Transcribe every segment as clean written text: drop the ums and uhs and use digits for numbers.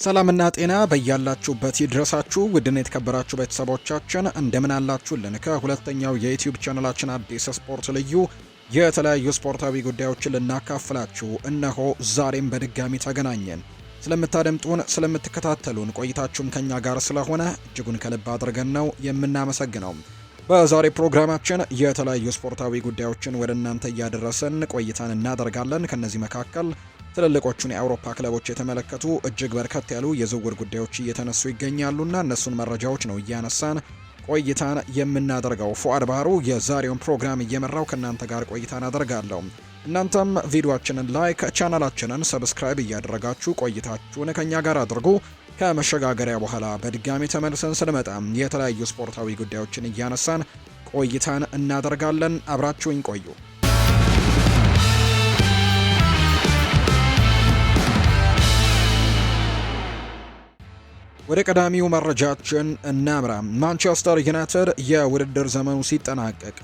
ሰላምና ጤና በያላችሁበት ይድረሳችሁ ውድን የተከበራችሁ ቤተሰቦቻችን እንደምን አላችሁልን? ከሁለተኛው የዩቲዩብ ቻናላችን አዲስ ስፖርት ልዩ የተለያዩ ስፖርታዊ ጉዳዮችን ልናካፍላችሁ እነሆ ዛሬም በድጋሚ ተገናኘን። ስለምታደምጡን፣ ስለምትከታተሉን ቆይታችሁም ከኛ ጋር ስለሆነ እጅጉን ከልብ አድርገን ነው የምናመሰግነው። በዛሬ ፕሮግራማችን የተለያዩ ስፖርታዊ ጉዳዮችን ወደ እናንተ እያደረሰን ቆይታን እናደርጋለን። ከነዚህ መካከል ትልልቆቹን የአውሮፓ ክለቦች የተመለከቱ እጅግ በርከት ያሉ የዝውውር ጉዳዮች እየተነሱ ይገኛሉና እነሱን መረጃዎች ነው እያነሳን ቆይታን የምናደርገው። ፉአድ ባህሩ የዛሬውን ፕሮግራም እየመራው ከእናንተ ጋር ቆይታን አደርጋለሁ። እናንተም ቪዲዮአችንን ላይክ፣ ቻናላችንን ሰብስክራይብ እያደረጋችሁ ቆይታችሁን ከኛ ጋር አድርጉ። ከመሸጋገሪያ በኋላ በድጋሚ ተመልሰን ስንመጣ የተለያዩ ስፖርታዊ ጉዳዮችን እያነሳን ቆይታን እናደርጋለን። አብራችሁኝ ቆዩ። ወደ ቀዳሚው መረጃችን እናምራ። ማንቸስተር ዩናይትድ የውድድር ዘመኑ ሲጠናቀቅ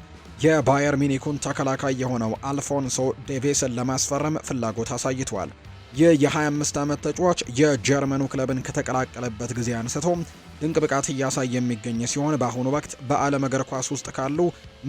የባየር ሚኒኩን ተከላካይ የሆነው አልፎንሶ ዴቪስን ለማስፈረም ፍላጎት አሳይቷል። ይህ የ25 ዓመት ተጫዋች የጀርመኑ ክለብን ከተቀላቀለበት ጊዜ አንስቶ ድንቅ ብቃት እያሳየ የሚገኝ ሲሆን በአሁኑ ወቅት በዓለም እግር ኳስ ውስጥ ካሉ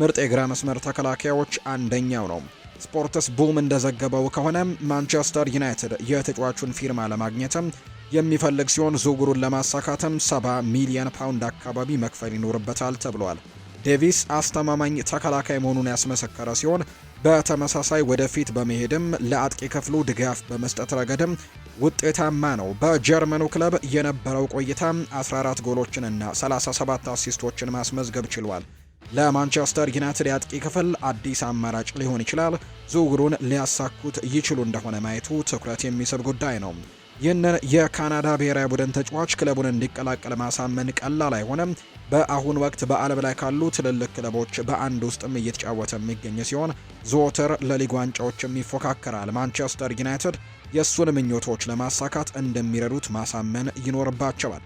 ምርጥ የግራ መስመር ተከላካዮች አንደኛው ነው። ስፖርትስ ቡም እንደዘገበው ከሆነ ማንቸስተር ዩናይትድ የተጫዋቹን ፊርማ ለማግኘትም የሚፈልግ ሲሆን ዝውውሩን ለማሳካትም 70 ሚሊዮን ፓውንድ አካባቢ መክፈል ይኖርበታል ተብሏል። ዴቪስ አስተማማኝ ተከላካይ መሆኑን ያስመሰከረ ሲሆን በተመሳሳይ ወደፊት በመሄድም ለአጥቂ ክፍሉ ድጋፍ በመስጠት ረገድም ውጤታማ ነው። በጀርመኑ ክለብ የነበረው ቆይታ 14 ጎሎችን እና 37 አሲስቶችን ማስመዝገብ ችሏል። ለማንቸስተር ዩናይትድ የአጥቂ ክፍል አዲስ አማራጭ ሊሆን ይችላል። ዝውውሩን ሊያሳኩት ይችሉ እንደሆነ ማየቱ ትኩረት የሚስብ ጉዳይ ነው። ይህንን የካናዳ ብሔራዊ ቡድን ተጫዋች ክለቡን እንዲቀላቀል ማሳመን ቀላል አይሆንም። በአሁን ወቅት በዓለም ላይ ካሉ ትልልቅ ክለቦች በአንድ ውስጥም እየተጫወተ የሚገኝ ሲሆን ዘወትር ለሊግ ዋንጫዎችም ይፎካከራል። ማንቸስተር ዩናይትድ የእሱን ምኞቶች ለማሳካት እንደሚረዱት ማሳመን ይኖርባቸዋል።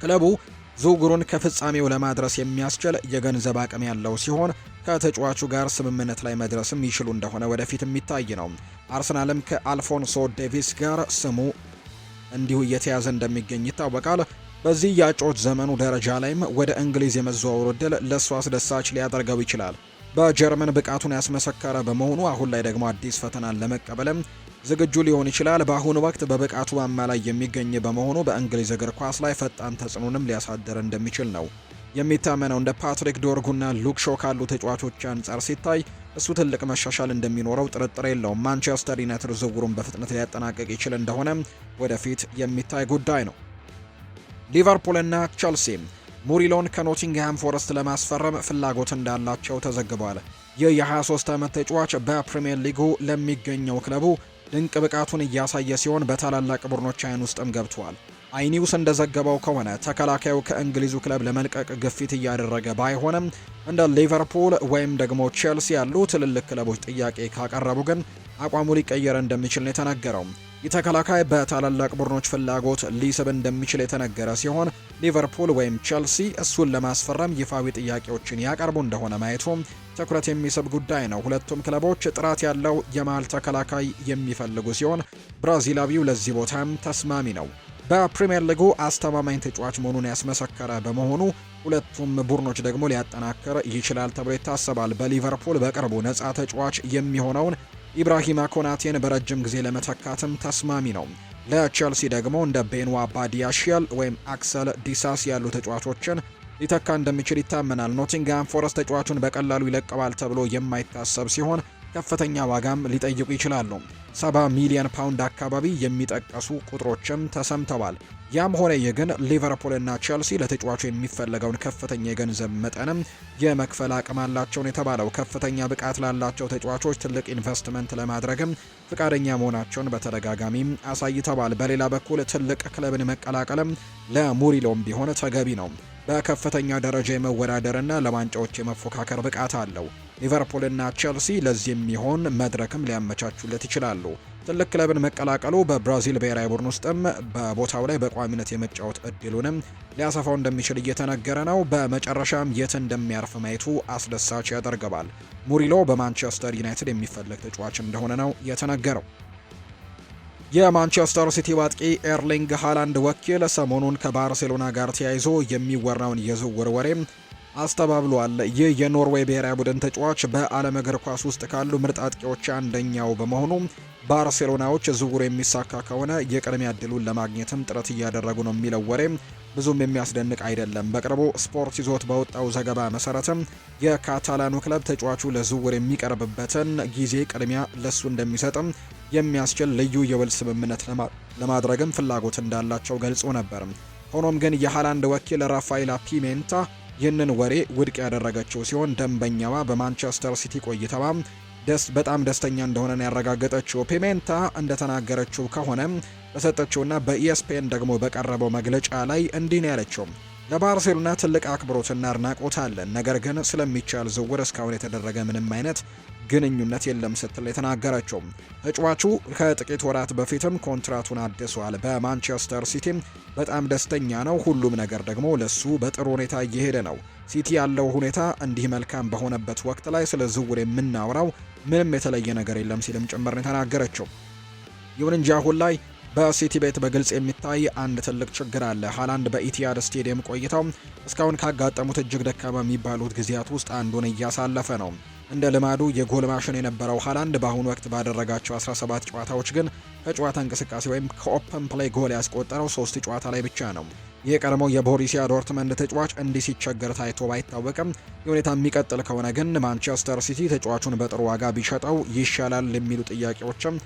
ክለቡ ዝውውሩን ከፍጻሜው ለማድረስ የሚያስችል የገንዘብ አቅም ያለው ሲሆን ከተጫዋቹ ጋር ስምምነት ላይ መድረስም ይችሉ እንደሆነ ወደፊት የሚታይ ነው። አርሰናልም ከአልፎንሶ ዴቪስ ጋር ስሙ እንዲሁ እየተያዘ እንደሚገኝ ይታወቃል። በዚህ የአጨዋወት ዘመኑ ደረጃ ላይም ወደ እንግሊዝ የመዘዋወሩ ዕድል ለእሱ አስደሳች ሊያደርገው ይችላል። በጀርመን ብቃቱን ያስመሰከረ በመሆኑ አሁን ላይ ደግሞ አዲስ ፈተናን ለመቀበልም ዝግጁ ሊሆን ይችላል። በአሁኑ ወቅት በብቃቱ ማማ ላይ የሚገኝ በመሆኑ በእንግሊዝ እግር ኳስ ላይ ፈጣን ተጽዕኖንም ሊያሳድር እንደሚችል ነው የሚታመነው። እንደ ፓትሪክ ዶርጉና ሉክ ሾው ካሉ ተጫዋቾች አንጻር ሲታይ እሱ ትልቅ መሻሻል እንደሚኖረው ጥርጥር የለውም። ማንቸስተር ዩናይትድ ዝውውሩን በፍጥነት ሊያጠናቀቅ ይችል እንደሆነ ወደፊት የሚታይ ጉዳይ ነው። ሊቨርፑልና ቸልሲ ሙሪሎን ከኖቲንግሃም ፎረስት ለማስፈረም ፍላጎት እንዳላቸው ተዘግቧል። ይህ የ23 ዓመት ተጫዋች በፕሪሚየር ሊጉ ለሚገኘው ክለቡ ድንቅ ብቃቱን እያሳየ ሲሆን በታላላቅ ቡድኖች አይን ውስጥም ገብቷል። አይኒውስ እንደዘገበው ከሆነ ተከላካዩ ከእንግሊዙ ክለብ ለመልቀቅ ግፊት እያደረገ ባይሆንም እንደ ሊቨርፑል ወይም ደግሞ ቼልሲ ያሉ ትልልቅ ክለቦች ጥያቄ ካቀረቡ ግን አቋሙ ሊቀየር እንደሚችል ነው የተነገረው። ይህ ተከላካይ በታላላቅ ቡድኖች ፍላጎት ሊስብ እንደሚችል የተነገረ ሲሆን ሊቨርፑል ወይም ቼልሲ እሱን ለማስፈረም ይፋዊ ጥያቄዎችን ያቀርቡ እንደሆነ ማየቱም ትኩረት የሚስብ ጉዳይ ነው። ሁለቱም ክለቦች ጥራት ያለው የመሃል ተከላካይ የሚፈልጉ ሲሆን ብራዚላዊው ለዚህ ቦታም ተስማሚ ነው። በፕሪሚየር ሊጉ አስተማማኝ ተጫዋች መሆኑን ያስመሰከረ በመሆኑ ሁለቱም ቡድኖች ደግሞ ሊያጠናክር ይችላል ተብሎ ይታሰባል። በሊቨርፑል በቅርቡ ነፃ ተጫዋች የሚሆነውን ኢብራሂማ ኮናቴን በረጅም ጊዜ ለመተካትም ተስማሚ ነው። ለቼልሲ ደግሞ እንደ ቤንዋ ባዲያሺል ወይም አክሰል ዲሳስ ያሉ ተጫዋቾችን ሊተካ እንደሚችል ይታመናል። ኖቲንግሃም ፎረስት ተጫዋቹን በቀላሉ ይለቀባል ተብሎ የማይታሰብ ሲሆን ከፍተኛ ዋጋም ሊጠይቁ ይችላሉ። 70 ሚሊዮን ፓውንድ አካባቢ የሚጠቀሱ ቁጥሮችም ተሰምተዋል። ያም ሆነ ይህ ግን ሊቨርፑልና ቼልሲ ለተጫዋቹ የሚፈለገውን ከፍተኛ የገንዘብ መጠንም የመክፈል አቅም አላቸውን የተባለው ከፍተኛ ብቃት ላላቸው ተጫዋቾች ትልቅ ኢንቨስትመንት ለማድረግም ፍቃደኛ መሆናቸውን በተደጋጋሚ አሳይተዋል። በሌላ በኩል ትልቅ ክለብን መቀላቀልም ለሙሪሎም ቢሆን ተገቢ ነው። በከፍተኛ ደረጃ የመወዳደርና ለዋንጫዎች የመፎካከር ብቃት አለው። ሊቨርፑልና ቼልሲ ለዚህ የሚሆን መድረክም ሊያመቻቹለት ይችላሉ። ትልቅ ክለብን መቀላቀሉ በብራዚል ብሔራዊ ቡድን ውስጥም በቦታው ላይ በቋሚነት የመጫወት እድሉንም ሊያሰፋው እንደሚችል እየተነገረ ነው። በመጨረሻም የት እንደሚያርፍ ማየቱ አስደሳች ያደርገዋል። ሙሪሎ በማንቸስተር ዩናይትድ የሚፈለግ ተጫዋች እንደሆነ ነው የተነገረው። የማንቸስተር ሲቲ አጥቂ ኤርሊንግ ሃላንድ ወኪል ሰሞኑን ከባርሴሎና ጋር ተያይዞ የሚወራውን የዝውውር ወሬ አስተባብሏል። ይህ የኖርዌይ ብሔራዊ ቡድን ተጫዋች በዓለም እግር ኳስ ውስጥ ካሉ ምርጥ አጥቂዎች አንደኛው በመሆኑ ባርሴሎናዎች ዝውውሩ የሚሳካ ከሆነ የቅድሚያ እድሉን ለማግኘትም ጥረት እያደረጉ ነው የሚለው ወሬ ብዙም የሚያስደንቅ አይደለም። በቅርቡ ስፖርት ይዞት በወጣው ዘገባ መሰረትም የካታላኑ ክለብ ተጫዋቹ ለዝውውር የሚቀርብበትን ጊዜ ቅድሚያ ለሱ እንደሚሰጥም የሚያስችል ልዩ የውል ስምምነት ለማድረግም ፍላጎት እንዳላቸው ገልጾ ነበር። ሆኖም ግን የሃላንድ ወኪል ራፋኤላ ፒሜንታ ይህንን ወሬ ውድቅ ያደረገችው ሲሆን ደንበኛዋ በማንቸስተር ሲቲ ቆይታዋ በጣም ደስተኛ እንደሆነ ያረጋገጠችው ፒሜንታ እንደተናገረችው ከሆነ በሰጠችውና በኢኤስፒኤን ደግሞ በቀረበው መግለጫ ላይ እንዲህ ነው ያለችው። ለባርሴሎና ትልቅ አክብሮትና አድናቆት አለን፣ ነገር ግን ስለሚቻል ዝውውር እስካሁን የተደረገ ምንም አይነት ግንኙነት የለም ስትል የተናገረችው ተጫዋቹ ከጥቂት ወራት በፊትም ኮንትራቱን አድሷል። በማንቸስተር ሲቲ በጣም ደስተኛ ነው። ሁሉም ነገር ደግሞ ለሱ በጥሩ ሁኔታ እየሄደ ነው። ሲቲ ያለው ሁኔታ እንዲህ መልካም በሆነበት ወቅት ላይ ስለ ዝውውር የምናወራው ምንም የተለየ ነገር የለም ሲልም ጭምር ነው የተናገረችው። ይሁን እንጂ አሁን ላይ በሲቲ ቤት በግልጽ የሚታይ አንድ ትልቅ ችግር አለ። ሃላንድ በኢቲያድ ስቴዲየም ቆይታው እስካሁን ካጋጠሙት እጅግ ደካማ የሚባሉት ጊዜያት ውስጥ አንዱን እያሳለፈ ነው። እንደ ልማዱ የጎል ማሽን የነበረው ሃላንድ በአሁኑ ወቅት ባደረጋቸው 17 ጨዋታዎች ግን ከጨዋታ እንቅስቃሴ ወይም ከኦፐን ፕሌይ ጎል ያስቆጠረው 3 ጨዋታ ላይ ብቻ ነው። የቀድሞው የቦሩሲያ ዶርትመንድ ተጫዋች እንዲህ ሲቸገር ታይቶ ባይታወቅም የሁኔታ የሚቀጥል ከሆነ ግን ማንቸስተር ሲቲ ተጫዋቹን በጥሩ ዋጋ ቢሸጠው ይሻላል የሚሉ ጥያቄዎችም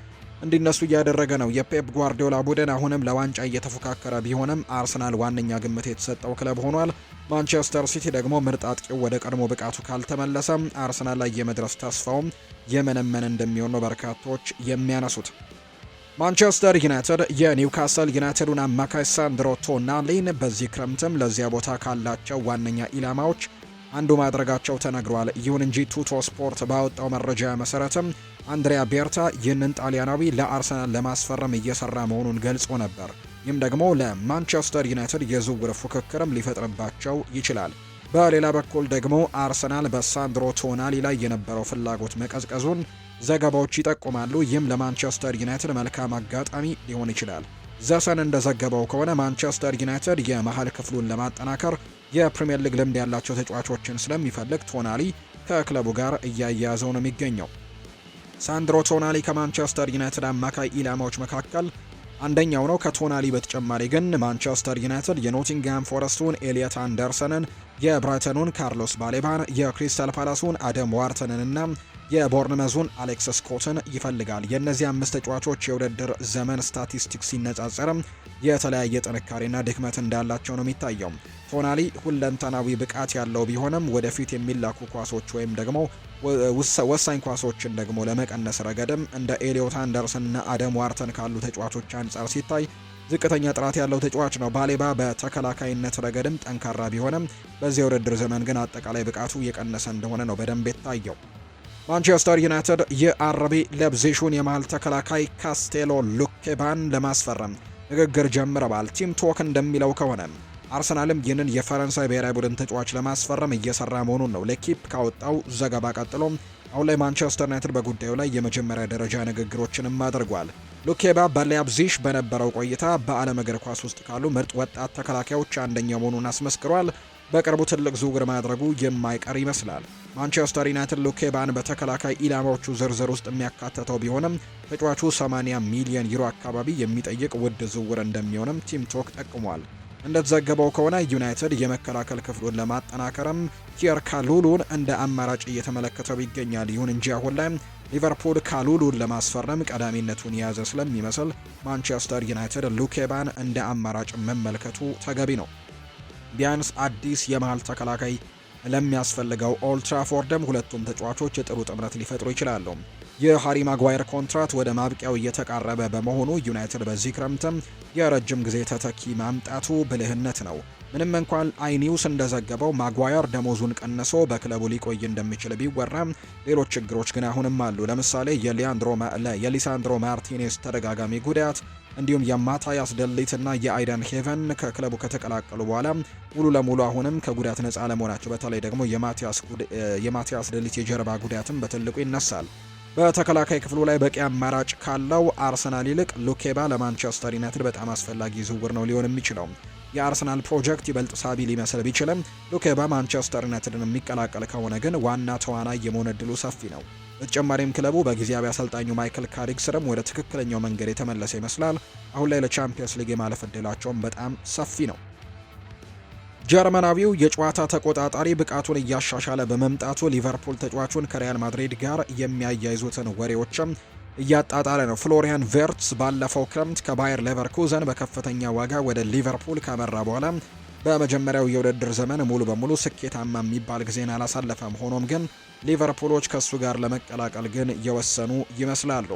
እንዲነሱ እያደረገ ነው። የፔፕ ጓርዲዮላ ቡድን አሁንም ለዋንጫ እየተፎካከረ ቢሆንም አርሰናል ዋነኛ ግምት የተሰጠው ክለብ ሆኗል። ማንቸስተር ሲቲ ደግሞ ምርጥ አጥቂው ወደ ቀድሞ ብቃቱ ካልተመለሰ አርሰናል ላይ የመድረስ ተስፋውም የመነመን እንደሚሆን ነው በርካቶች የሚያነሱት። ማንቸስተር ዩናይትድ የኒውካስል ዩናይትዱን አማካይ ሳንድሮ ቶናሊን በዚህ ክረምትም ለዚያ ቦታ ካላቸው ዋነኛ ኢላማዎች አንዱ ማድረጋቸው ተነግሯል። ይሁን እንጂ ቱቶ ስፖርት ባወጣው መረጃ መሰረትም አንድሪያ ቤርታ ይህንን ጣሊያናዊ ለአርሰናል ለማስፈረም እየሰራ መሆኑን ገልጾ ነበር። ይህም ደግሞ ለማንቸስተር ዩናይትድ የዝውውር ፉክክርም ሊፈጥርባቸው ይችላል። በሌላ በኩል ደግሞ አርሰናል በሳንድሮ ቶናሊ ላይ የነበረው ፍላጎት መቀዝቀዙን ዘገባዎች ይጠቁማሉ። ይህም ለማንቸስተር ዩናይትድ መልካም አጋጣሚ ሊሆን ይችላል። ዘሰን እንደዘገበው ከሆነ ማንቸስተር ዩናይትድ የመሃል ክፍሉን ለማጠናከር የፕሪሚየር ሊግ ልምድ ያላቸው ተጫዋቾችን ስለሚፈልግ ቶናሊ ከክለቡ ጋር እያያዘው ነው የሚገኘው። ሳንድሮ ቶናሊ ከማንቸስተር ዩናይትድ አማካይ ኢላማዎች መካከል አንደኛው ነው። ከቶናሊ በተጨማሪ ግን ማንቸስተር ዩናይትድ የኖቲንግሃም ፎረስቱን ኤሊየት አንደርሰንን፣ የብራይተኑን ካርሎስ ባሌባን፣ የክሪስታል ፓላሱን አደም ዋርተንን እና የቦርንመዙን አሌክስ ስኮትን ይፈልጋል። የእነዚህ 5 ተጫዋቾች የውድድር ዘመን ስታቲስቲክስ ሲነጻጸርም የተለያየ ጥንካሬና ድክመት እንዳላቸው ነው የሚታየው። ቶናሊ ሁለንተናዊ ብቃት ያለው ቢሆንም ወደፊት የሚላኩ ኳሶች ወይም ደግሞ ወሳኝ ኳሶችን ደግሞ ለመቀነስ ረገድም እንደ ኤሊዮት አንደርሰንና አደም ዋርተን ካሉ ተጫዋቾች አንጻር ሲታይ ዝቅተኛ ጥራት ያለው ተጫዋች ነው። ባሌባ በተከላካይነት ረገድም ጠንካራ ቢሆንም በዚህ የውድድር ዘመን ግን አጠቃላይ ብቃቱ እየቀነሰ እንደሆነ ነው በደንብ የታየው። ማንቸስተር ዩናይትድ የአርቢ ሌፕዚጉን የመሃል ተከላካይ ካስቴሎ ሉኬባን ለማስፈረም ንግግር ጀምረዋል። ቲም ቶክ እንደሚለው ከሆነ አርሰናልም ይህንን የፈረንሳይ ብሔራዊ ቡድን ተጫዋች ለማስፈረም እየሰራ መሆኑን ነው ለኪፕ ካወጣው ዘገባ ቀጥሎ አሁን ላይ ማንቸስተር ዩናይትድ በጉዳዩ ላይ የመጀመሪያ ደረጃ ንግግሮችንም አድርጓል። ሉኬባ በሊያፕዚግ በነበረው ቆይታ በዓለም እግር ኳስ ውስጥ ካሉ ምርጥ ወጣት ተከላካዮች አንደኛው መሆኑን አስመስክሯል። በቅርቡ ትልቅ ዝውውር ማድረጉ የማይቀር ይመስላል። ማንቸስተር ዩናይትድ ሉኬባን በተከላካይ ኢላማዎቹ ዝርዝር ውስጥ የሚያካተተው ቢሆንም ተጫዋቹ 80 ሚሊዮን ዩሮ አካባቢ የሚጠይቅ ውድ ዝውውር እንደሚሆንም ቲም ቶክ ጠቁሟል። እንደተዘገበው ከሆነ ዩናይትድ የመከላከል ክፍሉን ለማጠናከርም ኪየር ካሉሉን እንደ አማራጭ እየተመለከተው ይገኛል። ይሁን እንጂ አሁን ላይ ሊቨርፑል ካሉሉን ለማስፈረም ቀዳሚነቱን የያዘ ስለሚመስል ማንቸስተር ዩናይትድ ሉኬባን እንደ አማራጭ መመልከቱ ተገቢ ነው። ቢያንስ አዲስ የመሃል ተከላካይ ለሚያስፈልገው ኦልትራፎርድም ሁለቱም ተጫዋቾች ጥሩ ጥምረት ሊፈጥሩ ይችላሉ። የሃሪ ማጓየር ኮንትራት ወደ ማብቂያው እየተቃረበ በመሆኑ ዩናይትድ በዚህ ክረምትም የረጅም ጊዜ ተተኪ ማምጣቱ ብልህነት ነው። ምንም እንኳን አይኒውስ እንደዘገበው ማጓየር ደሞዙን ቀንሶ በክለቡ ሊቆይ እንደሚችል ቢወራም ሌሎች ችግሮች ግን አሁንም አሉ። ለምሳሌ የሊሳንድሮ ማርቲኔስ ተደጋጋሚ ጉዳት እንዲሁም የማታያስ ደሊት እና የአይደን ሄቨን ከክለቡ ከተቀላቀሉ በኋላ ሙሉ ለሙሉ አሁንም ከጉዳት ነፃ ለመሆናቸው በተለይ ደግሞ የማቲያስ ደሊት የጀርባ ጉዳትም በትልቁ ይነሳል። በተከላካይ ክፍሉ ላይ በቂ አማራጭ ካለው አርሰናል ይልቅ ሉኬባ ለማንቸስተር ዩናይትድ በጣም አስፈላጊ ዝውውር ነው ሊሆን የሚችለው። የአርሰናል ፕሮጀክት ይበልጥ ሳቢ ሊመስል ቢችልም ሉኬባ ማንቸስተር ዩናይትድን የሚቀላቀል ከሆነ ግን ዋና ተዋናይ የመሆን እድሉ ሰፊ ነው። በተጨማሪም ክለቡ በጊዜያዊ አሰልጣኙ ማይክል ካሪክ ስርም ወደ ትክክለኛው መንገድ የተመለሰ ይመስላል። አሁን ላይ ለቻምፒየንስ ሊግ የማለፍ እድላቸውን በጣም ሰፊ ነው። ጀርመናዊው የጨዋታ ተቆጣጣሪ ብቃቱን እያሻሻለ በመምጣቱ ሊቨርፑል ተጫዋቹን ከሪያል ማድሪድ ጋር የሚያያይዙትን ወሬዎችም እያጣጣለ ነው። ፍሎሪያን ቬርትስ ባለፈው ክረምት ከባየር ሌቨርኩዘን በከፍተኛ ዋጋ ወደ ሊቨርፑል ካመራ በኋላ በመጀመሪያው የውድድር ዘመን ሙሉ በሙሉ ስኬታማ የሚባል ጊዜን አላሳለፈም። ሆኖም ግን ሊቨርፑሎች ከሱ ጋር ለመቀላቀል ግን የወሰኑ ይመስላሉ።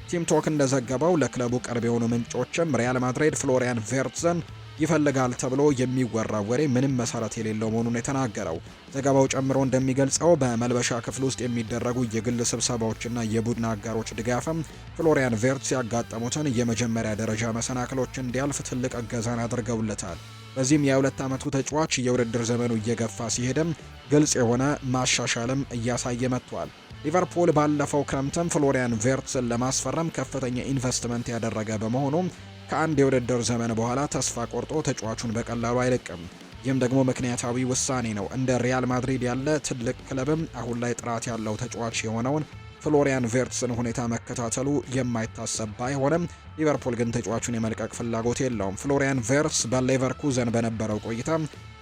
ቲም ቶክ እንደዘገበው ለክለቡ ቅርብ የሆኑ ምንጮችም ሪያል ማድሪድ ፍሎሪያን ቬርትዝን ይፈልጋል ተብሎ የሚወራው ወሬ ምንም መሰረት የሌለው መሆኑን የተናገረው ዘገባው ጨምሮ እንደሚገልጸው በመልበሻ ክፍል ውስጥ የሚደረጉ የግል ስብሰባዎችና የቡድን አጋሮች ድጋፍም ፍሎሪያን ቬርትዝ ያጋጠሙትን የመጀመሪያ ደረጃ መሰናክሎች እንዲያልፍ ትልቅ እገዛን አድርገውለታል። በዚህም የ2 ዓመቱ ተጫዋች የውድድር ዘመኑ እየገፋ ሲሄድም ግልጽ የሆነ ማሻሻልም እያሳየ መጥቷል። ሊቨርፑል ባለፈው ክረምትም ፍሎሪያን ቬርትዝን ለማስፈረም ከፍተኛ ኢንቨስትመንት ያደረገ በመሆኑ ከአንድ የውድድር ዘመን በኋላ ተስፋ ቆርጦ ተጫዋቹን በቀላሉ አይለቅም። ይህም ደግሞ ምክንያታዊ ውሳኔ ነው። እንደ ሪያል ማድሪድ ያለ ትልቅ ክለብም አሁን ላይ ጥራት ያለው ተጫዋች የሆነውን ፍሎሪያን ቬርትዝን ሁኔታ መከታተሉ የማይታሰብ ባይሆንም ሊቨርፑል ግን ተጫዋቹን የመልቀቅ ፍላጎት የለውም። ፍሎሪያን ቬርትዝ በሌቨርኩዘን በነበረው ቆይታ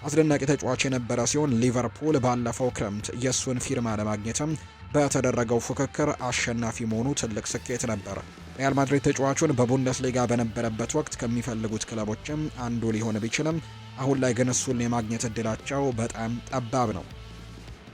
አስደናቂ ተጫዋች የነበረ ሲሆን ሊቨርፑል ባለፈው ክረምት የእሱን ፊርማ ለማግኘትም በተደረገው ፉክክር አሸናፊ መሆኑ ትልቅ ስኬት ነበር። ሪያል ማድሪድ ተጫዋቹን በቡንደስሊጋ በነበረበት ወቅት ከሚፈልጉት ክለቦችም አንዱ ሊሆን ቢችልም አሁን ላይ ግን እሱን የማግኘት እድላቸው በጣም ጠባብ ነው።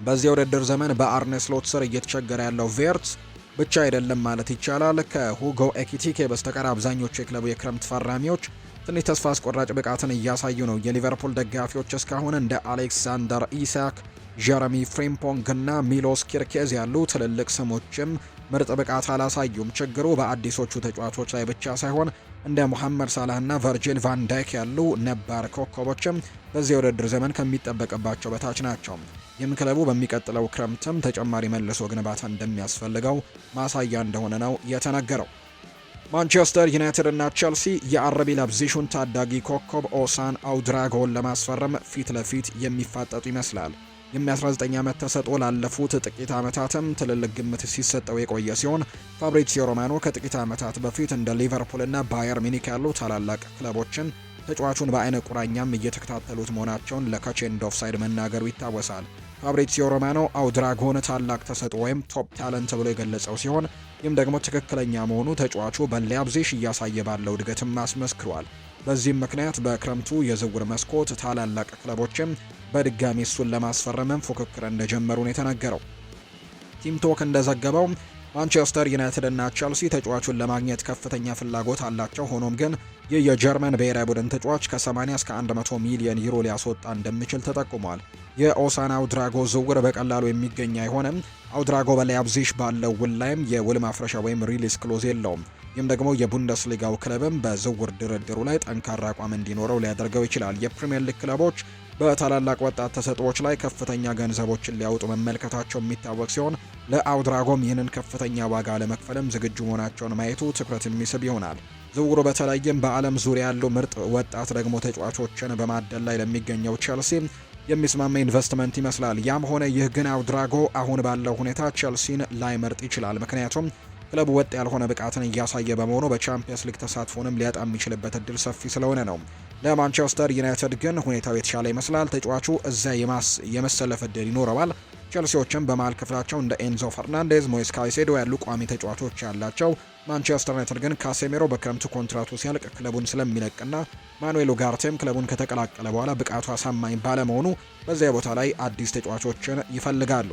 በዚህ የውድድር ዘመን በአርነ ስሎት ስር እየተቸገረ ያለው ቬርትዝ ብቻ አይደለም ማለት ይቻላል። ከሁጎ ኤኪቲኬ በስተቀር አብዛኞቹ የክለቡ የክረምት ፈራሚዎች ትንሽ ተስፋ አስቆራጭ ብቃትን እያሳዩ ነው። የሊቨርፑል ደጋፊዎች እስካሁን እንደ አሌክሳንደር ኢሳክ፣ ጀረሚ ፍሪምፖንግ እና ሚሎስ ኪርኬዝ ያሉ ትልልቅ ስሞችም ምርጥ ብቃት አላሳዩም። ችግሩ በአዲሶቹ ተጫዋቾች ላይ ብቻ ሳይሆን እንደ ሙሐመድ ሳላህ እና ቨርጂል ቫን ዳይክ ያሉ ነባር ኮከቦችም በዚህ የውድድር ዘመን ከሚጠበቅባቸው በታች ናቸው። ይህም ክለቡ በሚቀጥለው ክረምትም ተጨማሪ መልሶ ግንባታ እንደሚያስፈልገው ማሳያ እንደሆነ ነው የተነገረው። ማንቸስተር ዩናይትድ እና ቼልሲ የአረቢ ለብዚሹን ታዳጊ ኮከብ ኦሳን አውድራጎን ለማስፈረም ፊት ለፊት የሚፋጠጡ ይመስላል። የ19 ዓመት ተሰጥኦ ላለፉት ጥቂት ዓመታትም ትልልቅ ግምት ሲሰጠው የቆየ ሲሆን ፋብሪዚዮ ሮማኖ ከጥቂት ዓመታት በፊት እንደ ሊቨርፑል እና ባየር ሚኒክ ያሉ ታላላቅ ክለቦችን ተጫዋቹን በአይነ ቁራኛም እየተከታተሉት መሆናቸውን ለካቼንድ ኦፍሳይድ መናገሩ ይታወሳል። ፋብሪዚዮ ሮማኖ አውድራጎን ታላቅ ተሰጥኦ ወይም ቶፕ ታለንት ብሎ የገለጸው ሲሆን ይህም ደግሞ ትክክለኛ መሆኑ ተጫዋቹ በሊያብዚሽ እያሳየ ባለው እድገትም አስመስክሯል። በዚህም ምክንያት በክረምቱ የዝውውር መስኮት ታላላቅ ክለቦችም በድጋሚ እሱን ለማስፈረምም ፉክክር እንደጀመሩ ነው የተነገረው። ቲም ቶክ እንደዘገበው ማንቸስተር ዩናይትድ እና ቼልሲ ተጫዋቹን ለማግኘት ከፍተኛ ፍላጎት አላቸው። ሆኖም ግን ይህ የጀርመን ብሔራዊ ቡድን ተጫዋች ከ80 እስከ 100 ሚሊዮን ዩሮ ሊያስወጣ እንደሚችል ተጠቁሟል። የኦሳን አውድራጎ ዝውውር በቀላሉ የሚገኝ አይሆንም። አውድራጎ በላይፕዚግ ባለው ውል ላይም የውል ማፍረሻ ወይም ሪሊስ ክሎዝ የለውም። ይህም ደግሞ የቡንደስሊጋው ክለብም በዝውውር ድርድሩ ላይ ጠንካራ አቋም እንዲኖረው ሊያደርገው ይችላል። የፕሪሚየር ሊግ ክለቦች በታላላቅ ወጣት ተሰጥኦዎች ላይ ከፍተኛ ገንዘቦችን ሊያወጡ መመልከታቸው የሚታወቅ ሲሆን ለአውድራጎም ይህንን ከፍተኛ ዋጋ ለመክፈልም ዝግጁ መሆናቸውን ማየቱ ትኩረት የሚስብ ይሆናል። ዝውውሩ በተለይም በዓለም ዙሪያ ያሉ ምርጥ ወጣት ደግሞ ተጫዋቾችን በማደል ላይ ለሚገኘው ቼልሲ የሚስማማ ኢንቨስትመንት ይመስላል። ያም ሆነ ይህ ግን አውድራጎ አሁን ባለው ሁኔታ ቼልሲን ላይመርጥ ይችላል። ምክንያቱም ክለቡ ወጥ ያልሆነ ብቃትን እያሳየ በመሆኑ በቻምፒየንስ ሊግ ተሳትፎንም ሊያጣ የሚችልበት እድል ሰፊ ስለሆነ ነው። ለማንቸስተር ዩናይትድ ግን ሁኔታው የተሻለ ይመስላል። ተጫዋቹ እዛ የመሰለፍ እድል ይኖረዋል። ቼልሲዎችም በመሃል ክፍላቸው እንደ ኤንዞ ፈርናንዴዝ፣ ሞይስ ካይሴዶ ያሉ ቋሚ ተጫዋቾች ያላቸው፣ ማንቸስተር ዩናይትድ ግን ካሴሜሮ በክረምቱ ኮንትራቱ ሲያልቅ ክለቡን ስለሚለቅና ማኑኤል ኡጋርቴም ክለቡን ከተቀላቀለ በኋላ ብቃቱ አሳማኝ ባለመሆኑ በዚያ ቦታ ላይ አዲስ ተጫዋቾችን ይፈልጋሉ።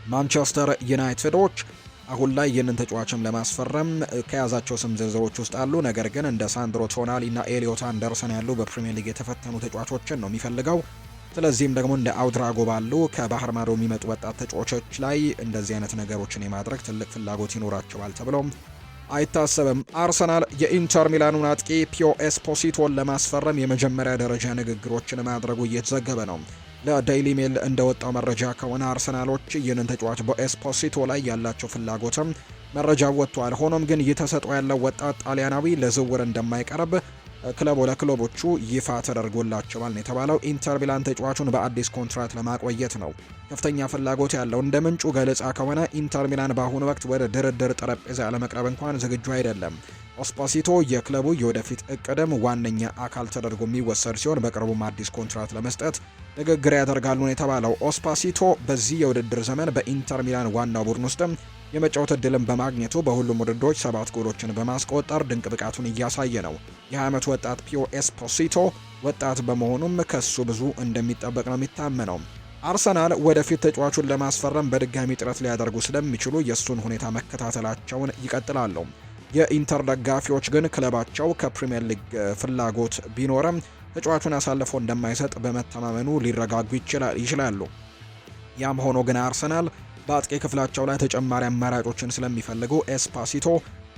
ማንቸስተር ዩናይትዶች አሁን ላይ ይህንን ተጫዋችም ለማስፈረም ከያዛቸው ስም ዝርዝሮች ውስጥ አሉ። ነገር ግን እንደ ሳንድሮ ቶናሊ እና ኤሊዮት አንደርሰን ያሉ በፕሪሚየር ሊግ የተፈተኑ ተጫዋቾችን ነው የሚፈልገው። ስለዚህም ደግሞ እንደ አውድራጎ ባሉ ከባህር ማዶ የሚመጡ ወጣት ተጫዋቾች ላይ እንደዚህ አይነት ነገሮችን የማድረግ ትልቅ ፍላጎት ይኖራቸዋል ተብሎም አይታሰብም። አርሰናል የኢንተር ሚላኑን አጥቂ ፒዮ ኤስፖሲቶን ለማስፈረም የመጀመሪያ ደረጃ ንግግሮችን ማድረጉ እየተዘገበ ነው። ለዴይሊ ሜል እንደወጣው መረጃ ከሆነ አርሰናሎች ይህንን ተጫዋች በኤስፖሲቶ ላይ ያላቸው ፍላጎትም መረጃ ወጥቷል። ሆኖም ግን ይህ ተሰጥኦ ያለው ወጣት ጣሊያናዊ ለዝውውር እንደማይቀርብ ለክለቦቹ ይፋ ተደርጎላቸዋል ነው የተባለው። ኢንተር ሚላን ተጫዋቹን በአዲስ ኮንትራት ለማቆየት ነው ከፍተኛ ፍላጎት ያለው። እንደ ምንጩ ገለጻ ከሆነ ኢንተር ሚላን በአሁኑ ወቅት ወደ ድርድር ጠረጴዛ ለመቅረብ እንኳን ዝግጁ አይደለም። ኦስፓሲቶ የክለቡ የወደፊት እቅድም ዋነኛ አካል ተደርጎ የሚወሰድ ሲሆን በቅርቡም አዲስ ኮንትራት ለመስጠት ንግግር ያደርጋሉ ነው የተባለው። ኦስፓሲቶ በዚህ የውድድር ዘመን በኢንተር ሚላን ዋናው ቡድን ውስጥም የመጫወት እድልን በማግኘቱ በሁሉም ውድድሮች 7 ጎሎችን በማስቆጠር ድንቅ ብቃቱን እያሳየ ነው። የ20 ዓመቱ ወጣት ፒዮ ኤስፖሲቶ ወጣት በመሆኑም ከሱ ብዙ እንደሚጠበቅ ነው የሚታመነው። አርሰናል ወደፊት ተጫዋቹን ለማስፈረም በድጋሚ ጥረት ሊያደርጉ ስለሚችሉ የእሱን ሁኔታ መከታተላቸውን ይቀጥላሉ። የኢንተር ደጋፊዎች ግን ክለባቸው ከፕሪሚየር ሊግ ፍላጎት ቢኖርም ተጫዋቹን አሳልፎ እንደማይሰጥ በመተማመኑ ሊረጋጉ ይችላሉ። ያም ሆኖ ግን አርሰናል በአጥቂ ክፍላቸው ላይ ተጨማሪ አማራጮችን ስለሚፈልጉ ኤስፓሲቶ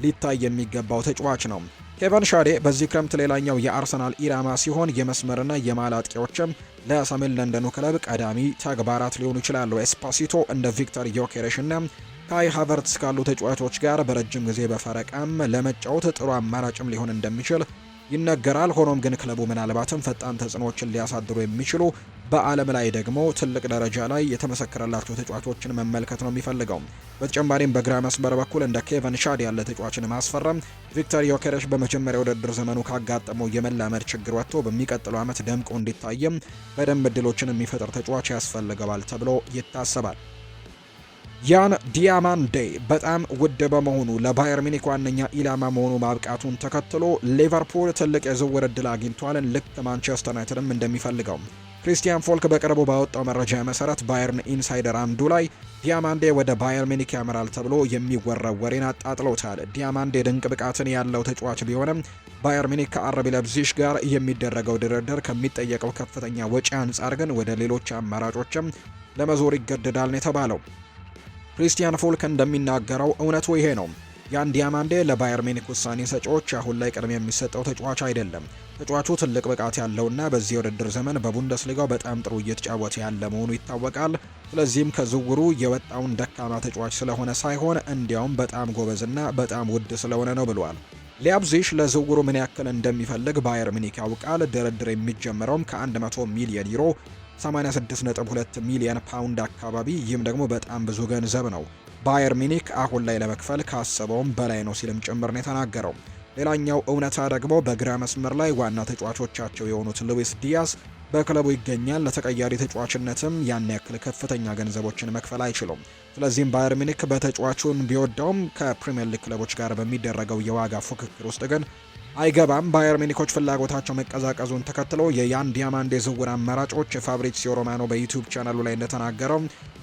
ሊታይ የሚገባው ተጫዋች ነው። ኬቨን ሻዴ በዚህ ክረምት ሌላኛው የአርሰናል ኢላማ ሲሆን የመስመርና የማል አጥቂዎችም ለሰሜን ለንደኑ ክለብ ቀዳሚ ተግባራት ሊሆኑ ይችላሉ። ኤስፓሲቶ እንደ ቪክተር ዮኬሬሽ እና ካይ ሃቨርትስ ካሉ ተጫዋቾች ጋር በረጅም ጊዜ በፈረቃም ለመጫወት ጥሩ አማራጭም ሊሆን እንደሚችል ይነገራል። ሆኖም ግን ክለቡ ምናልባትም ፈጣን ተጽዕኖዎችን ሊያሳድሩ የሚችሉ በዓለም ላይ ደግሞ ትልቅ ደረጃ ላይ የተመሰከረላቸው ተጫዋቾችን መመልከት ነው የሚፈልገው። በተጨማሪም በግራ መስመር በኩል እንደ ኬቨን ሻድ ያለ ተጫዋችን ማስፈረም ቪክተር ዮኬሬሽ በመጀመሪያ ውድድር ዘመኑ ካጋጠመው የመላመድ ችግር ወጥቶ በሚቀጥለው ዓመት ደምቆ እንዲታየም በደንብ እድሎችን የሚፈጥር ተጫዋች ያስፈልገዋል ተብሎ ይታሰባል። ያን ዲያማንዴ በጣም ውድ በመሆኑ ለባየር ሚኒክ ዋነኛ ኢላማ መሆኑ ማብቃቱን ተከትሎ ሊቨርፑል ትልቅ የዝውውር እድል አግኝቷል፣ ልክ ማንቸስተር ዩናይትድም እንደሚፈልገው። ክሪስቲያን ፎልክ በቅርቡ ባወጣው መረጃ መሰረት ባየርን ኢንሳይደር አምዱ ላይ ዲያማንዴ ወደ ባየር ሚኒክ ያመራል ተብሎ የሚወራው ወሬን አጣጥሎታል። ዲያማንዴ ድንቅ ብቃትን ያለው ተጫዋች ቢሆንም ባየር ሚኒክ ከአርቢ ለብዚሽ ጋር የሚደረገው ድርድር ከሚጠየቀው ከፍተኛ ወጪ አንጻር ግን ወደ ሌሎች አማራጮችም ለመዞር ይገደዳል ነው የተባለው። ክሪስቲያን ፎልክ እንደሚናገረው እውነቱ ይሄ ነው። ያን ዲያማንዴ ለባየር ሚኒክ ውሳኔ ሰጪዎች አሁን ላይ ቅድሚያ የሚሰጠው ተጫዋች አይደለም። ተጫዋቹ ትልቅ ብቃት ያለውና በዚህ የውድድር ዘመን በቡንደስሊጋው በጣም ጥሩ እየተጫወተ ያለ መሆኑ ይታወቃል። ስለዚህም ከዝውውሩ የወጣውን ደካማ ተጫዋች ስለሆነ ሳይሆን እንዲያውም በጣም ጎበዝና በጣም ውድ ስለሆነ ነው ብሏል። ሊያብዚሽ ለዝውውሩ ምን ያክል እንደሚፈልግ ባየር ሚኒክ ያውቃል። ድርድር የሚጀምረውም ከ100 ሚሊዮን ዩሮ 86.2 ሚሊዮን ፓውንድ አካባቢ፣ ይህም ደግሞ በጣም ብዙ ገንዘብ ነው። ባየር ሚኒክ አሁን ላይ ለመክፈል ካሰበውም በላይ ነው ሲልም ጭምር ነው የተናገረው። ሌላኛው እውነታ ደግሞ በግራ መስመር ላይ ዋና ተጫዋቾቻቸው የሆኑት ሉዊስ ዲያስ በክለቡ ይገኛል። ለተቀያሪ ተጫዋችነትም ያን ያክል ከፍተኛ ገንዘቦችን መክፈል አይችሉም። ስለዚህም ባየር ሚኒክ በተጫዋቹን ቢወደውም ከፕሪሚየር ሊግ ክለቦች ጋር በሚደረገው የዋጋ ፉክክር ውስጥ ግን አይገባም። ባየር ሚኒኮች ፍላጎታቸው መቀዛቀዙን ተከትሎ የያን ዲያማንዴ ዝውውር አማራጮች ፋብሪዚዮ ሮማኖ በዩቲዩብ ቻናሉ ላይ እንደተናገረው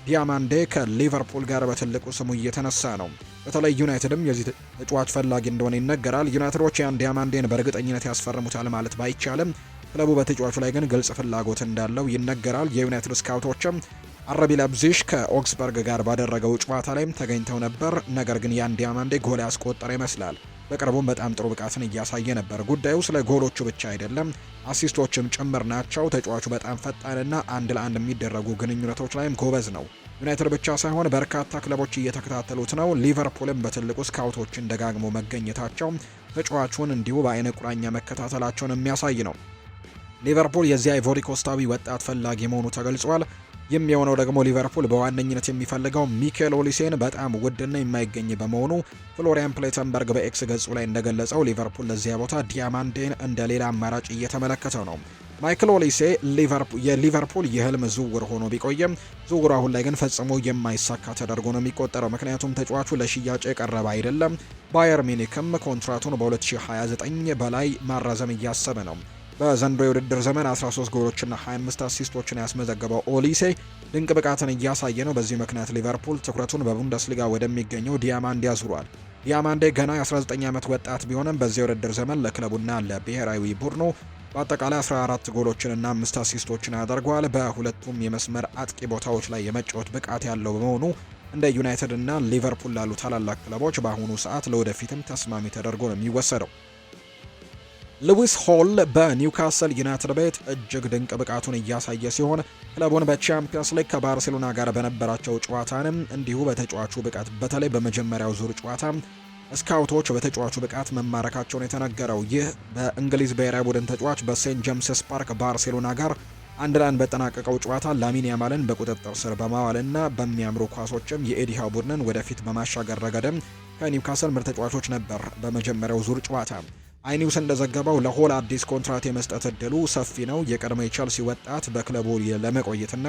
ዲያማንዴ ከሊቨርፑል ጋር በትልቁ ስሙ እየተነሳ ነው። በተለይ ዩናይትድም የዚህ ተጫዋች ፈላጊ እንደሆነ ይነገራል። ዩናይትዶች ያን ዲያማንዴን በእርግጠኝነት ያስፈርሙታል ማለት ባይቻልም ክለቡ በተጫዋቹ ላይ ግን ግልጽ ፍላጎት እንዳለው ይነገራል። የዩናይትድ ስካውቶችም አረቢ ለብዚሽ ከኦክስበርግ ጋር ባደረገው ጨዋታ ላይም ተገኝተው ነበር። ነገር ግን ያን ዲያማንዴ ጎል ያስቆጠረ ይመስላል። በቅርቡም በጣም ጥሩ ብቃትን እያሳየ ነበር። ጉዳዩ ስለ ጎሎቹ ብቻ አይደለም፣ አሲስቶችም ጭምር ናቸው። ተጫዋቹ በጣም ፈጣንና አንድ ለአንድ የሚደረጉ ግንኙነቶች ላይም ጎበዝ ነው። ዩናይትድ ብቻ ሳይሆን በርካታ ክለቦች እየተከታተሉት ነው። ሊቨርፑልም በትልቁ ስካውቶችን ደጋግሞ መገኘታቸው ተጫዋቹን እንዲሁ በአይነ ቁራኛ መከታተላቸውን የሚያሳይ ነው። ሊቨርፑል የዚህ አይቮሪ ኮስታዊ ወጣት ፈላጊ መሆኑ ተገልጿል። የሚሆነው ደግሞ ሊቨርፑል በዋነኝነት የሚፈልገው ሚኬል ኦሊሴን በጣም ውድና የማይገኝ በመሆኑ ፍሎሪያን ፕሌተንበርግ በኤክስ ገጹ ላይ እንደገለጸው ሊቨርፑል ለዚያ ቦታ ዲያማንዴን እንደ ሌላ አማራጭ እየተመለከተው ነው። ማይክል ኦሊሴ የሊቨርፑል የህልም ዝውውር ሆኖ ቢቆየም ዝውውሩ አሁን ላይ ግን ፈጽሞ የማይሳካ ተደርጎ ነው የሚቆጠረው። ምክንያቱም ተጫዋቹ ለሽያጭ የቀረበ አይደለም። ባየር ሚኒክም ኮንትራቱን በ2029 በላይ ማራዘም እያሰበ ነው። በዘንድሮ የውድድር ዘመን 13 ጎሎችና 25 አሲስቶችን ያስመዘገበው ኦሊሴ ድንቅ ብቃትን እያሳየ ነው። በዚህ ምክንያት ሊቨርፑል ትኩረቱን በቡንደስሊጋ ወደሚገኘው ዲያማንዴ አዙሯል። ዲያማንዴ ገና የ19 ዓመት ወጣት ቢሆንም በዚህ የውድድር ዘመን ለክለቡና ለብሔራዊ ቡድኑ በአጠቃላይ 14 ጎሎችንና 5 አሲስቶችን ያደርገዋል። በሁለቱም የመስመር አጥቂ ቦታዎች ላይ የመጫወት ብቃት ያለው በመሆኑ እንደ ዩናይትድ እና ሊቨርፑል ላሉ ታላላቅ ክለቦች በአሁኑ ሰዓት ለወደፊትም ተስማሚ ተደርጎ ነው የሚወሰደው። ሉዊስ ሆል በኒውካስል ዩናይትድ ቤት እጅግ ድንቅ ብቃቱን እያሳየ ሲሆን ክለቡን በቻምፒየንስ ሊግ ከባርሴሎና ጋር በነበራቸው ጨዋታንም እንዲሁ በተጫዋቹ ብቃት በተለይ በመጀመሪያው ዙር ጨዋታ ስካውቶች በተጫዋቹ ብቃት መማረካቸውን የተነገረው ይህ በእንግሊዝ ብሔራዊ ቡድን ተጫዋች በሴንት ጄምስስ ፓርክ ባርሴሎና ጋር 1-1 በጠናቀቀው ጨዋታ ላሚን ያማልን በቁጥጥር ስር በማዋልና በሚያምሩ ኳሶችም የኤዲሃው ቡድንን ወደፊት በማሻገር ረገድም ከኒውካስል ምርጥ ተጫዋቾች ነበር። በመጀመሪያው ዙር ጨዋታ አይኒውስ እንደዘገበው ለሆል አዲስ ኮንትራት የመስጠት እድሉ ሰፊ ነው። የቀድሞ የቸልሲ ወጣት በክለቡ ለመቆየትና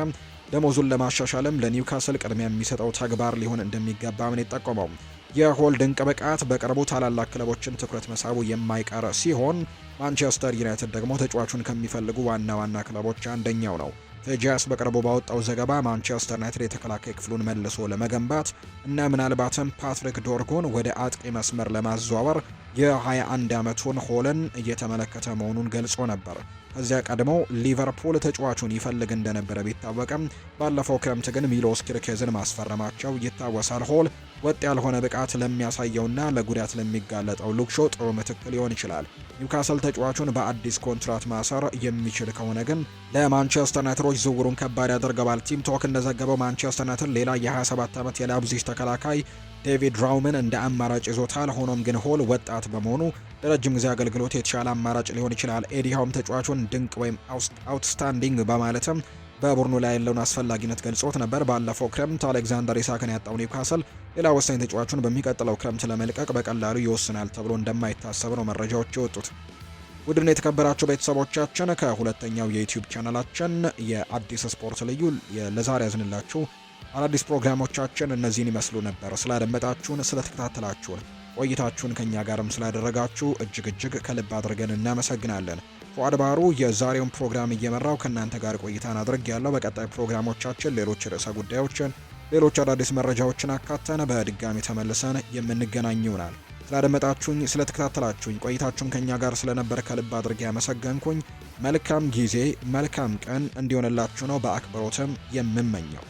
ደሞዙን ለማሻሻልም ለኒውካስል ቅድሚያ የሚሰጠው ተግባር ሊሆን እንደሚገባ ምን የጠቆመው የሆል ድንቅ ብቃት በቅርቡ ታላላቅ ክለቦችን ትኩረት መሳቡ የማይቀር ሲሆን ማንቸስተር ዩናይትድ ደግሞ ተጫዋቹን ከሚፈልጉ ዋና ዋና ክለቦች አንደኛው ነው። ፌጂያስ በቅርቡ ባወጣው ዘገባ ማንቸስተር ዩናይትድ የተከላካይ ክፍሉን መልሶ ለመገንባት እና ምናልባትም ፓትሪክ ዶርጎን ወደ አጥቂ መስመር ለማዘዋወር የ21 ዓመቱን ሆልን እየተመለከተ መሆኑን ገልጾ ነበር። ከዚያ ቀድሞ ሊቨርፑል ተጫዋቹን ይፈልግ እንደነበረ ቢታወቅም ባለፈው ክረምት ግን ሚሎስ ኪርኬዝን ማስፈረማቸው ይታወሳል። ሆል ወጥ ያልሆነ ብቃት ለሚያሳየውና ለጉዳት ለሚጋለጠው ሉክሾ ጥሩ ምትክ ሊሆን ይችላል። ኒውካስል ተጫዋቹን በአዲስ ኮንትራት ማሰር የሚችል ከሆነ ግን ለማንቸስተር ዩናይትዶች ዝውውሩን ከባድ ያደርገዋል። ቲም ቶክ እንደዘገበው ማንቸስተር ዩናይትድ ሌላ የ27 ዓመት የላይፕዚግ ተከላካይ ዴቪድ ራውምን እንደ አማራጭ ይዞታል። ሆኖም ግን ሆል ወጣት በመሆኑ ለረጅም ጊዜ አገልግሎት የተሻለ አማራጭ ሊሆን ይችላል። ኤዲሃውም ተጫዋቹን ድንቅ ወይም አውትስታንዲንግ በማለትም በቡድኑ ላይ ያለውን አስፈላጊነት ገልጾት ነበር። ባለፈው ክረምት አሌክዛንደር ኢሳክን ያጣው ኒውካስል ሌላ ወሳኝ ተጫዋቹን በሚቀጥለው ክረምት ለመልቀቅ በቀላሉ ይወስናል ተብሎ እንደማይታሰብ ነው መረጃዎች የወጡት። ውድን የተከበራቸው ቤተሰቦቻችን ከሁለተኛው የዩቲዩብ ቻናላችን የአዲስ ስፖርት ልዩ ለዛሬ ያዝንላችሁ አዳዲስ ፕሮግራሞቻችን እነዚህን ይመስሉ ነበር። ስላደመጣችሁን፣ ስለተከታተላችሁን ቆይታችሁን ከኛ ጋርም ስላደረጋችሁ እጅግ ከልብ አድርገን እናመሰግናለን። ፉአድ ባህሩ የዛሬውን ፕሮግራም እየመራው ከእናንተ ጋር ቆይታን አድርግ ያለው። በቀጣይ ፕሮግራሞቻችን ሌሎች ርዕሰ ጉዳዮችን፣ ሌሎች አዳዲስ መረጃዎችን አካተን በድጋሚ ተመልሰን የምንገናኝ ይሆናል። ስላደመጣችሁኝ፣ ስለተከታተላችሁኝ ቆይታችሁን ከኛ ጋር ስለነበር ከልብ አድርጌ ያመሰገንኩኝ። መልካም ጊዜ፣ መልካም ቀን እንዲሆንላችሁ ነው በአክብሮትም የምመኘው።